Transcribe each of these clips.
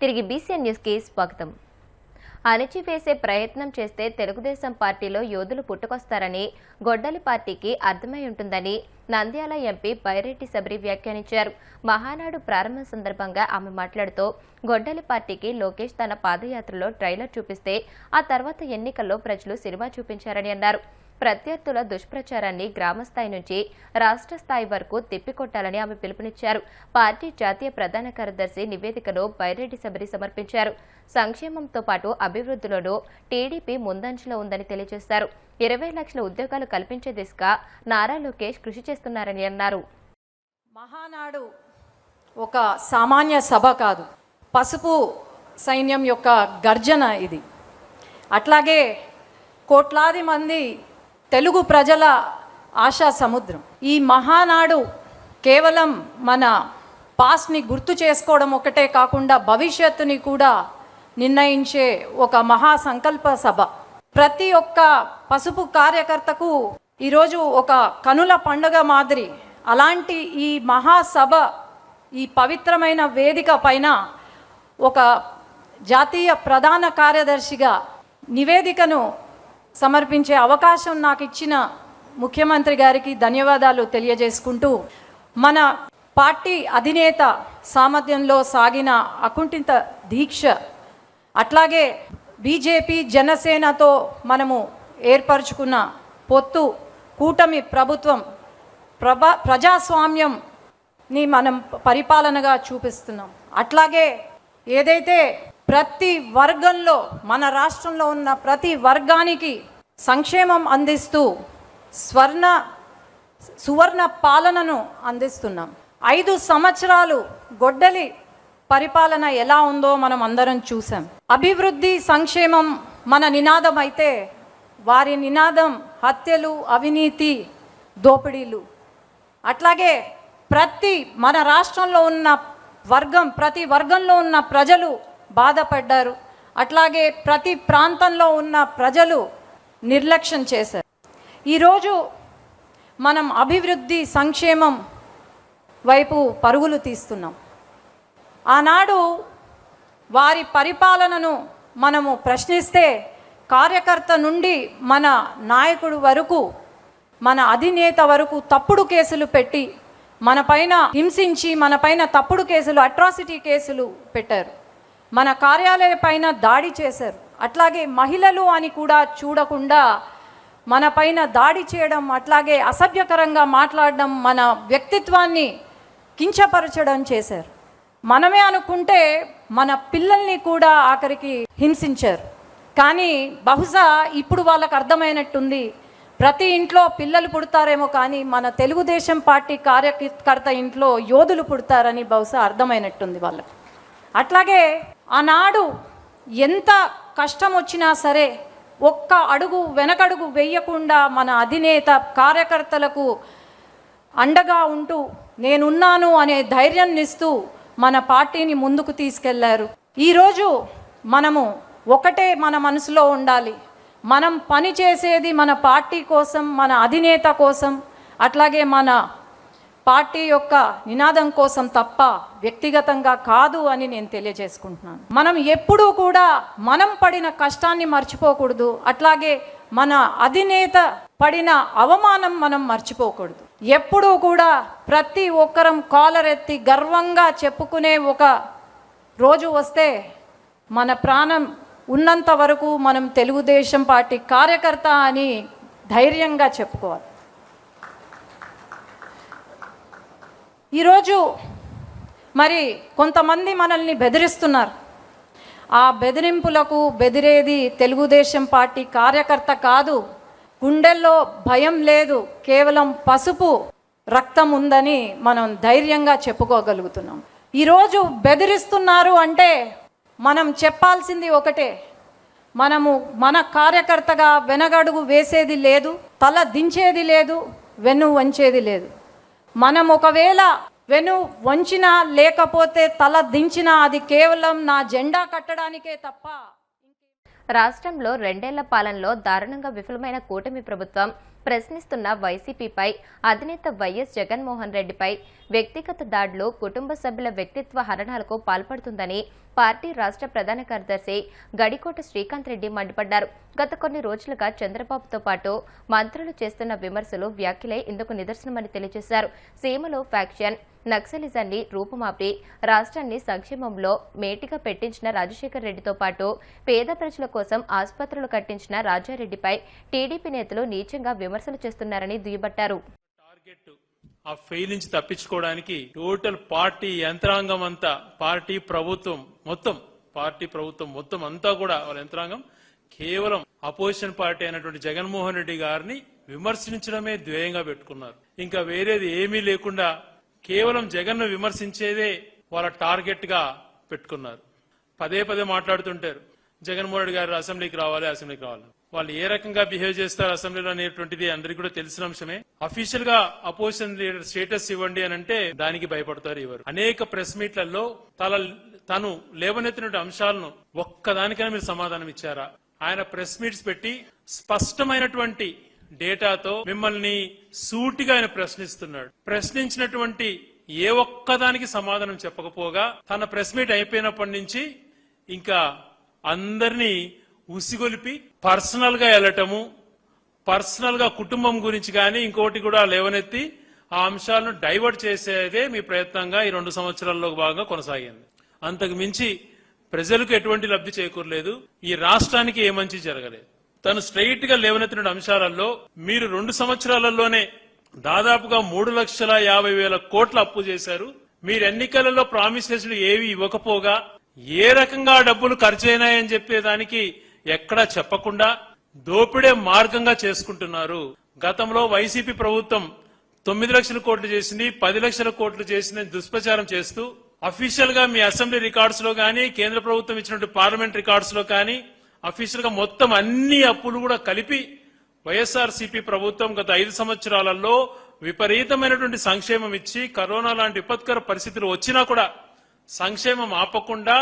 తిరిగి BCN news కి స్వాగతం. అణచివేసే ప్రయత్నం చేస్తే తెలుగుదేశం పార్టీలో యోధులు పుట్టుకొస్తారని గొడ్డలి పార్టీకి అర్థమై ఉంటుందని నంద్యాల ఎంపీ బైరెడ్డి శబరి వ్యాఖ్యానించారు. మహానాడు ప్రారంభం సందర్భంగా ఆమె మాట్లాడుతూ గొడ్డలి పార్టీకి లోకేష్ తన పాదయాత్రలో ట్రైలర్ చూపిస్తే ఆ తర్వాత ఎన్నికల్లో ప్రజలు సినిమా చూపించారని అన్నారు. ప్రత్యర్థుల దుష్ప్రచారాన్ని గ్రామస్థాయి నుంచి రాష్ట్ర స్థాయి వరకు తిప్పికొట్టాలని ఆమె పిలుపునిచ్చారు. పార్టీ జాతీయ ప్రధాన కార్యదర్శి నివేదికను బైరెడ్డి శబరి సమర్పించారు. సంక్షేమంతో పాటు అభివృద్ధిలోనూ టీడీపీ ముందంజలో ఉందని తెలియజేశారు. 20 లక్షల ఉద్యోగాలు కల్పించే దిశగా నారా లోకేష్ కృషి చేస్తున్నారని అన్నారు. మహానాడు ఒక సామాన్య సభ కాదు, పసుపు సైన్యం యొక్క గర్జన ఇది. అట్లాగే కోట్లాది మంది తెలుగు ప్రజల ఆశా సముద్రం. ఈ మహానాడు కేవలం మన పాస్ట్ని గుర్తు చేసుకోవడం ఒకటే కాకుండా భవిష్యత్తుని కూడా నిర్ణయించే ఒక మహా సంకల్ప సభ. ప్రతి ఒక్క పసుపు కార్యకర్తకు ఈరోజు ఒక కనుల పండుగ మాదిరి. అలాంటి ఈ మహాసభ, ఈ పవిత్రమైన వేదిక పైన ఒక జాతీయ ప్రధాన కార్యదర్శిగా నివేదికను సమర్పించే అవకాశం నాకు ఇచ్చిన ముఖ్యమంత్రి గారికి ధన్యవాదాలు తెలియజేసుకుంటూ, మన పార్టీ అధినేత సామర్థ్యంలో సాగిన అకుంఠిత దీక్ష, అట్లాగే బీజేపీ జనసేనతో మనము ఏర్పరచుకున్న పొత్తు, కూటమి ప్రభుత్వం, ప్రజాస్వామ్యంని మనం పరిపాలనగా చూపిస్తున్నాం. అట్లాగే ఏదైతే ప్రతి వర్గంలో, మన రాష్ట్రంలో ఉన్న ప్రతి వర్గానికి సంక్షేమం అందిస్తూ సువర్ణ పాలనను అందిస్తున్నాం. 5 సంవత్సరాలు గొడ్డలి పరిపాలన ఎలా ఉందో మనం అందరం చూసాం. అభివృద్ధి, సంక్షేమం మన నినాదం అయితే వారి నినాదం హత్యలు, అవినీతి, దోపిడీలు. అట్లాగే మన రాష్ట్రంలో ఉన్న ప్రతి వర్గంలో ఉన్న ప్రజలు బాధపడ్డారు. అట్లాగే ప్రతి ప్రాంతంలో ఉన్న ప్రజలు నిర్లక్ష్యం చేశారు. ఈరోజు మనం అభివృద్ధి, సంక్షేమం వైపు పరుగులు తీస్తున్నాం. ఆనాడు వారి పరిపాలనను మనము ప్రశ్నిస్తే కార్యకర్త నుండి మన నాయకుడు వరకు, మన అధినేత వరకు తప్పుడు కేసులు పెట్టి మనపైన హింసించి, మనపైన తప్పుడు కేసులు, అట్రాసిటీ కేసులు పెట్టారు. మన కార్యాలయ పైన దాడి చేశారు. అట్లాగే మహిళలు అని కూడా చూడకుండా మన పైన దాడి చేయడం, అట్లాగే అసభ్యకరంగా మాట్లాడడం, మన వ్యక్తిత్వాన్ని కించపరచడం చేశారు. మనమే అనుకుంటే మన పిల్లల్ని కూడా ఆఖరికి హింసించారు. కానీ బహుశా ఇప్పుడు వాళ్ళకు అర్థమైనట్టుంది, ప్రతి ఇంట్లో పిల్లలు పుడతారేమో కానీ మన తెలుగుదేశం పార్టీ కార్యకర్త ఇంట్లో యోధులు పుడతారని బహుశా అర్థమైనట్టుంది వాళ్ళకు. అట్లాగే ఆనాడు ఎంత కష్టం వచ్చినా సరే ఒక్క అడుగు వెనకడుగు వేయకుండా మన అధినేత కార్యకర్తలకు అండగా ఉంటూ నేనున్నాను అనే ధైర్యాన్ని ఇస్తూ మన పార్టీని ముందుకు తీసుకెళ్లారు. ఈరోజు మనము ఒకటే మన మనసులో ఉండాలి, మనం పని చేసేది మన పార్టీ కోసం, మన అధినేత కోసం, అట్లాగే మన పార్టీ యొక్క నినాదం కోసం తప్ప వ్యక్తిగతంగా కాదు అని నేను తెలియజేసుకుంటున్నాను. మనం ఎప్పుడూ కూడా మనం పడిన కష్టాన్ని మర్చిపోకూడదు. అట్లాగే మన అధినేత పడిన అవమానం మనం మర్చిపోకూడదు. ఎప్పుడూ కూడా ప్రతి ఒక్కరం కాలరెత్తి గర్వంగా చెప్పుకునే ఒక రోజు వస్తే, మన ప్రాణం ఉన్నంత వరకు మనం తెలుగుదేశం పార్టీ కార్యకర్త అని ధైర్యంగా చెప్పుకోవాలి. ఈరోజు మరి కొంతమంది మనల్ని బెదిరిస్తున్నారు. ఆ బెదిరింపులకు బెదిరేది తెలుగుదేశం పార్టీ కార్యకర్త కాదు. గుండెల్లో భయం లేదు, కేవలం పసుపు రక్తం ఉందని మనం ధైర్యంగా చెప్పుకోగలుగుతున్నాం. ఈరోజు బెదిరిస్తున్నారు అంటే మనం చెప్పాల్సింది ఒకటే, మనము మన కార్యకర్తగా వెనగడుగు వేసేది లేదు, తల దించేది లేదు, వెన్ను వంచేది లేదు. మనం ఒకవేళ వెను వంచినా లేకపోతే తల దించినా అది కేవలం నా జెండా కట్టడానికే తప్ప. రాష్ట్రంలో 2 ఏళ్ల పాలనలో దారుణంగా విఫలమైన కూటమి ప్రభుత్వం ప్రశ్నిస్తున్న వైసీపీపై అధినేత వైఎస్ జగన్మోహన్ రెడ్డిపై వ్యక్తిగత దాడులు, కుటుంబ సభ్యుల వ్యక్తిత్వ హరణాలకు పాల్పడుతుందని పార్టీ రాష్ట్ర ప్రధాన కార్యదర్శి గడికోట శ్రీకాంత్ రెడ్డి మండిపడ్డారు. గత కొన్ని రోజులుగా చంద్రబాబుతో పాటు మంత్రులు చేస్తున్న విమర్శలు, వ్యాఖ్యలే ఇందుకు నిదర్శనమని తెలియజేశారు. సీమలో ఫ్యాక్షన్, నక్సలిజాన్ని రూపుమాపి రాష్ట్రాన్ని సంక్షేమంలో మేటిగా పెట్టించిన రాజశేఖర్ రెడ్డితో పాటు పేద ప్రజల కోసం ఆసుపత్రులు కట్టించిన రాజారెడ్డిపై టీడీపీ నేతలు నీచంగా విమర్శలు చేస్తున్నారని దుయ్యబట్టారు. ఆ ఫెయిల్ నుంచి తప్పించుకోవడానికి టోటల్ పార్టీ యంత్రాంగం అంతా, పార్టీ ప్రభుత్వం మొత్తం అంతా కూడా వాళ్ళ యంత్రాంగం కేవలం అపోజిషన్ పార్టీ అయినటువంటి జగన్మోహన్ రెడ్డి గారిని విమర్శించడమే ధ్యేయంగా పెట్టుకున్నారు. ఇంకా వేరేది ఏమీ లేకుండా కేవలం జగన్ను విమర్శించేదే వాళ్ళ టార్గెట్ గా పెట్టుకున్నారు. పదే మాట్లాడుతుంటారు జగన్మోహన్ రెడ్డి గారు అసెంబ్లీకి రావాలి. వాళ్ళు ఏ రకంగా బిహేవ్ చేస్తారు అసెంబ్లీలో అనేటువంటిది అందరికీ కూడా తెలిసిన అంశమే. అఫీషియల్ గా అపోజిషన్ లీడర్ స్టేటస్ ఇవ్వండి అని అంటే దానికి భయపడతారు. ఇవ్వరు. అనేక ప్రెస్ మీట్లలో తను లేవనెత్తిన అంశాలను ఒక్కదానికైనా మీరు సమాధానం ఇచ్చారా? ఆయన ప్రెస్ మీట్స్ పెట్టి స్పష్టమైనటువంటి డేటాతో మిమ్మల్ని సూటిగా ఆయన ప్రశ్నిస్తున్నాడు. ప్రశ్నించినటువంటి ఏ ఒక్కదానికి సమాధానం చెప్పకపోగా తన ప్రెస్ మీట్ అయిపోయినప్పటి నుంచి ఇంకా అందరినీ ఉసిగొలిపి పర్సనల్ గా వెళ్ళటము, పర్సనల్ గా కుటుంబం గురించి కానీ ఇంకోటి కూడా లేవనెత్తి ఆ అంశాలను డైవర్ట్ చేసేదే మీ ప్రయత్నంగా ఈ 2 సంవత్సరాల్లో భాగంగా కొనసాగింది. అంతకు మించి ప్రజలకు ఎటువంటి లబ్ధి చేకూరలేదు. ఈ రాష్ట్రానికి ఏ మంచి జరగలేదు. తను స్ట్రైట్ గా లేవనెత్తిన అంశాలలో మీరు 2 సంవత్సరాలలోనే దాదాపుగా 3,50,000 కోట్ల అప్పు చేశారు. మీరు ఎన్నికలలో ప్రామిస్ చేసిన ఏవి ఇవ్వకపోగా ఏ రకంగా డబ్బులు ఖర్చు అయినాయని చెప్పేదానికి ఎక్కడా చెప్పకుండా దోపిడే మార్గంగా చేసుకుంటున్నారు. గతంలో వైసీపీ ప్రభుత్వం 9 లక్షల కోట్లు చేసింది, 10 లక్షల కోట్లు చేసిందని దుష్ప్రచారం చేస్తూ అఫీషియల్ గా మీ అసెంబ్లీ రికార్డ్స్ లో కానీ కేంద్ర ప్రభుత్వం ఇచ్చినటువంటి పార్లమెంట్ రికార్డ్స్ లో కానీ అఫీషియల్ గా మొత్తం అన్ని అప్పులు కూడా కలిపి వైఎస్ఆర్సీపీ ప్రభుత్వం గత 5 సంవత్సరాలలో విపరీతమైనటువంటి సంక్షేమం ఇచ్చి కరోనా లాంటి విపత్కర పరిస్థితులు వచ్చినా కూడా సంక్షేమం ఆపకుండా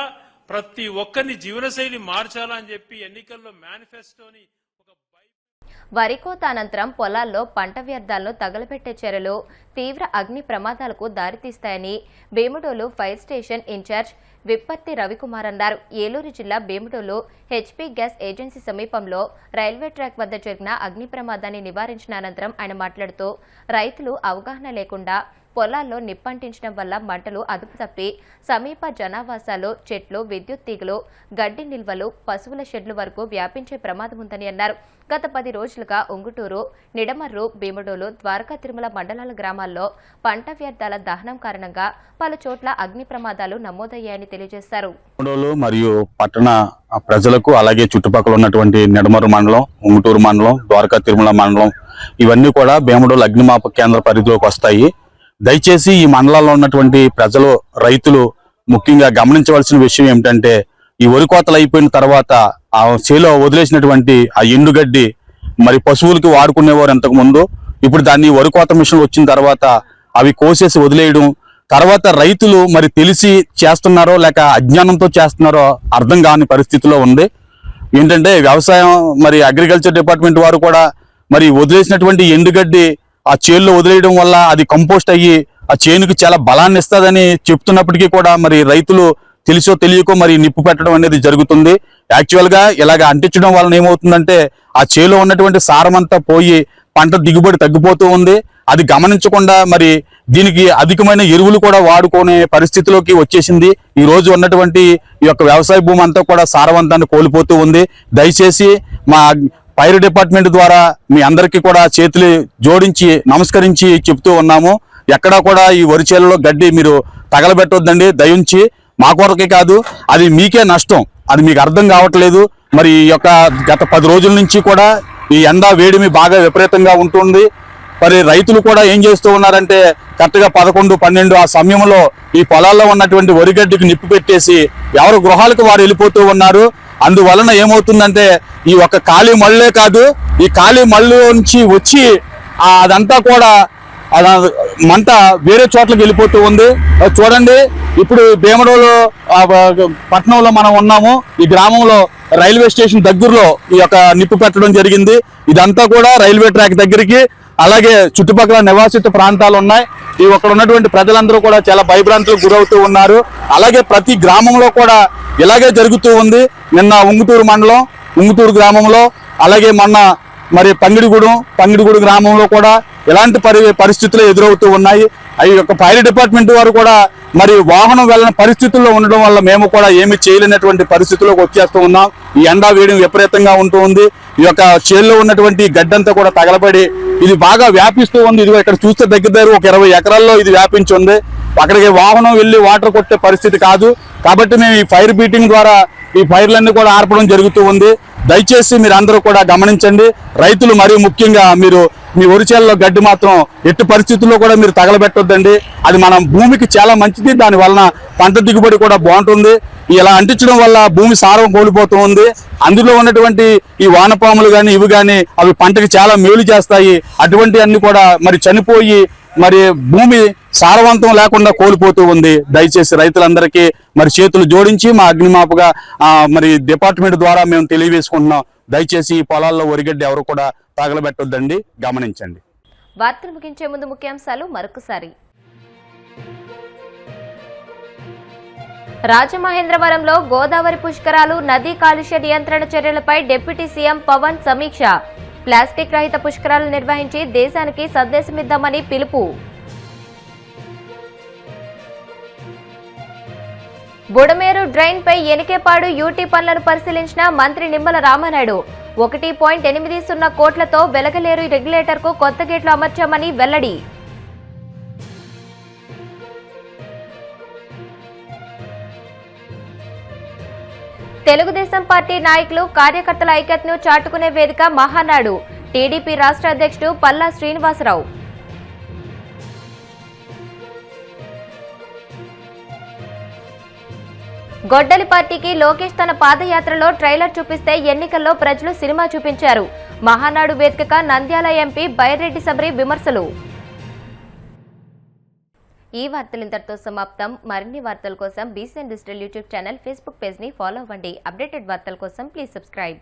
ప్రతి ఒక్కరిని జీవనశైలి మార్చాలని చెప్పి ఎన్నికల్లో మేనిఫెస్టోని వరి కోత అనంతరం పొలాల్లో పంట వ్యర్థాలను తగలబెట్టే చర్యలు తీవ్ర అగ్ని ప్రమాదాలకు దారితీస్తాయని Bhimadolu fire station incharge Vipparthi Ravikumar అన్నారు. ఏలూరు జిల్లా భీముడోలు హెచ్పీ గ్యాస్ ఏజెన్సీ సమీపంలో రైల్వే ట్రాక్ వద్ద జరిగిన అగ్ని ప్రమాదాన్ని నివారించిన అనంతరం ఆయన మాట్లాడుతూ రైతులు అవగాహన లేకుండా పొలాల్లో నిప్పంటించడం వల్ల మంటలు అదుపు తప్పి సమీప జనావాసాలు, చెట్లు, విద్యుత్ తీగలు, గడ్డి నిల్వలు, పశువుల షెడ్లు వరకు వ్యాపించే ప్రమాదం ఉందని అన్నారు. గత 10 రోజులుగా ఉంగుటూరు, నిడమర్రు, భీముడోలు, ద్వారకా తిరుమల మండలాల గ్రామాల్లో పంట వ్యర్థాల దహనం కారణంగా పలు చోట్ల అగ్ని ప్రమాదాలు నమోదయ్యాయని తెలియజేశారు. మరియు పట్టణ ప్రజలకు అలాగే చుట్టుపక్కల ఉన్నటువంటి నిడమర్రు మండలం, ఉంగుటూరు మండలం, ద్వారకా తిరుమల మండలం ఇవన్నీ కూడా భీముడోలు అగ్నిమాపక కేంద్ర పరిధిలోకి వస్తాయి. దయచేసి ఈ మండలాల్లో ఉన్నటువంటి ప్రజలు, రైతులు ముఖ్యంగా గమనించవలసిన విషయం ఏమిటంటే ఈ వరి కోతలు అయిపోయిన తర్వాత ఆ చేలో వదిలేసినటువంటి ఆ ఎండుగడ్డి మరి పశువులకి వాడుకునేవారు ఇంతకు ముందు. ఇప్పుడు దాన్ని వరి కోత మిషన్ వచ్చిన తర్వాత అవి కోసేసి వదిలేయడం, తర్వాత రైతులు మరి తెలిసి చేస్తున్నారో లేక అజ్ఞానంతో చేస్తున్నారో అర్థం కాని పరిస్థితిలో ఉంది. ఏంటంటే వ్యవసాయం మరి అగ్రికల్చర్ డిపార్ట్మెంట్ వారు కూడా మరి వదిలేసినటువంటి ఎండుగడ్డి ఆ చేనులో వదిలేయడం వల్ల అది కంపోస్ట్ అయ్యి ఆ చేనుకి చాలా బలాన్ని ఇస్తుందని చెప్తున్నప్పటికీ కూడా మరి రైతులు తెలిసో తెలియకో మరి నిప్పు పెట్టడం అనేది జరుగుతుంది. యాక్చువల్ గా ఇలాగ అంటించడం వలన ఏమవుతుందంటే ఆ చేలో ఉన్నటువంటి సారం అంతా పోయి పంట దిగుబడి తగ్గిపోతూ ఉంది. అది గమనించకుండా మరి దీనికి అధికమైన ఎరువులు కూడా వాడుకునే పరిస్థితిలోకి వచ్చేసింది. ఈ రోజు ఉన్నటువంటి ఈ యొక్క వ్యవసాయ భూమి అంతా కూడా సారవంతాన్ని కోల్పోతూ ఉంది. దయచేసి మా ఫైర్ డిపార్ట్మెంట్ ద్వారా మీ అందరికీ కూడా చేతులు జోడించి నమస్కరించి చెప్తూ ఉన్నాము. ఎక్కడా కూడా ఈ వరి చేలలో గడ్డి మీరు తగలబెట్టొద్దండి. దయించి మా కొరకే కాదు, అది మీకే నష్టం. అది మీకు అర్థం కావట్లేదు. మరి ఈ యొక్క గత 10 రోజుల నుంచి కూడా ఈ ఎండ వేడిమి బాగా విపరీతంగా ఉంటుంది. మరి రైతులు కూడా ఏం చేస్తూ ఉన్నారంటే కరెక్ట్గా 11, 12 ఆ సమయంలో ఈ పొలాల్లో ఉన్నటువంటి వరిగడ్డికి నిప్పు పెట్టేసి ఎవరు గృహాలకు వారు వెళ్ళిపోతూ ఉన్నారు. అందువలన ఏమవుతుందంటే ఈ ఒక ఖాళీ మళ్ళే కాదు, ఈ ఖాళీ మళ్ళీ నుంచి వచ్చి అదంతా కూడా మంట వేరే చోట్లకి వెళ్ళిపోతూ ఉంది. చూడండి, ఇప్పుడు భీమడోలు పట్టణంలో మనం ఉన్నాము. ఈ గ్రామంలో రైల్వే స్టేషన్ దగ్గరలో ఈ యొక్క నిప్పు పెట్టడం జరిగింది. ఇదంతా కూడా రైల్వే ట్రాక్ దగ్గరికి అలాగే చుట్టుపక్కల నివాసిత ప్రాంతాలు ఉన్నాయి. ఈ అక్కడ ఉన్నటువంటి ప్రజలందరూ కూడా చాలా భయభ్రాంతులకు గురవుతూ ఉన్నారు. అలాగే ప్రతి గ్రామంలో కూడా ఇలాగే జరుగుతూ ఉంది. నిన్న ఉంగుటూరు మండలం ఉంగుటూరు గ్రామంలో, అలాగే మొన్న మరి పంగిడిగూడు గ్రామంలో కూడా ఇలాంటి పరిస్థితులు ఎదురవుతూ ఉన్నాయి. ఈ యొక్క ఫైర్ డిపార్ట్మెంట్ వారు కూడా మరి వాహనం వెళ్ళని పరిస్థితుల్లో ఉండడం వల్ల మేము కూడా ఏమి చేయలేనటువంటి పరిస్థితుల్లోకి వచ్చేస్తూ ఉన్నాం. ఈ ఎండా వేయడం విపరీతంగా ఉంటూ ఉంది. ఈ యొక్క చేల్లో ఉన్నటువంటి గడ్డంతా కూడా తగలబడి ఇది బాగా వ్యాపిస్తూ ఉంది. ఇది ఇక్కడ చూస్తే దగ్గర ఒక 20 ఎకరాల్లో ఇది వ్యాపించి ఉంది. అక్కడికి వాహనం వెళ్ళి వాటర్ కొట్టే పరిస్థితి కాదు. కాబట్టి మేము ఈ ఫైర్ బీటింగ్ ద్వారా ఈ ఫైర్లన్నీ కూడా ఆర్పడం జరుగుతూ ఉంది. దయచేసి మీరు అందరూ కూడా గమనించండి. రైతులు మరీ ముఖ్యంగా మీరు మీ వరిచేలలో గడ్డి మాత్రం ఎట్టి పరిస్థితుల్లో కూడా మీరు తగలబెట్టొద్దండి. అది మన భూమికి చాలా మంచిది. దాని వలన పంట దిగుబడి కూడా బాగుంటుంది. ఇలా అంటించడం వల్ల భూమి సారం కోల్పోతూ ఉంది. అందులో ఉన్నటువంటి ఈ వానపాములు కానీ ఇవి కానీ అవి పంటకి చాలా మేలు చేస్తాయి. అటువంటి అన్ని కూడా మరి చనిపోయి మరి భూమి సారవంతం లేకుండా కోల్పోతూ ఉంది. దయచేసి రైతులందరికీ మరి చేతులు జోడించి మా అగ్నిమాపగా మరి డిపార్ట్మెంట్ ద్వారా మేము తెలియజేసుకుంటున్నాం. దయచేసి ఈ పొలాల్లో వరిగడ్డి ఎవరు కూడా తగలబెట్టొద్దండి, గమనించండి. వార్తలు ముగించే ముందు ముఖ్యాంశాలు మరొకసారి. రాజమహేంద్రవరంలో గోదావరి పుష్కరాలు నదీ కాలుష్య నియంత్రణ చర్యలపై డిప్యూటీ సీఎం పవన్ సమీక్ష. ప్లాస్టిక్ రహిత పుష్కరాలు నిర్వహించి దేశానికి సందేశమిద్దామని పిలుపు. బుడమేరు డ్రైన్ పై ఎనికేపాడు యూటీ పనులను పరిశీలించిన మంత్రి నిమ్మల రామానాయుడు. 1.80 కోట్లతో వెలగలేరు రెగ్యులేటర్ కు కొత్త గేట్లు అమర్చామని వెల్లడి. తెలుగుదేశం పార్టీ నాయకులు కార్యకర్తల ఐక్యతను చాటుకునే వేదిక మహానాడు. టీడీపీ రాష్ట్ర అధ్యక్షుడు పల్లా శ్రీనివాసరావు. గొడ్డలి పార్టీకి లోకేష్ తన పాదయాత్రలో ట్రైలర్ చూపిస్తే ఎన్నికల్లో ప్రజలు సినిమా చూపించారు. మహానాడు వేదికగా నంద్యాల ఎంపీ బైరెడ్డి సబరి విమర్శలు. ఈ వార్తలు ఇంతటితో సమాప్తం. మరిన్ని వార్తల కోసం BCN digital YouTube channel, Facebook page ని ఫాలో అవ్వండి. అప్డేటెడ్ వార్తల కోసం ప్లీజ్ సబ్స్క్రైబ్.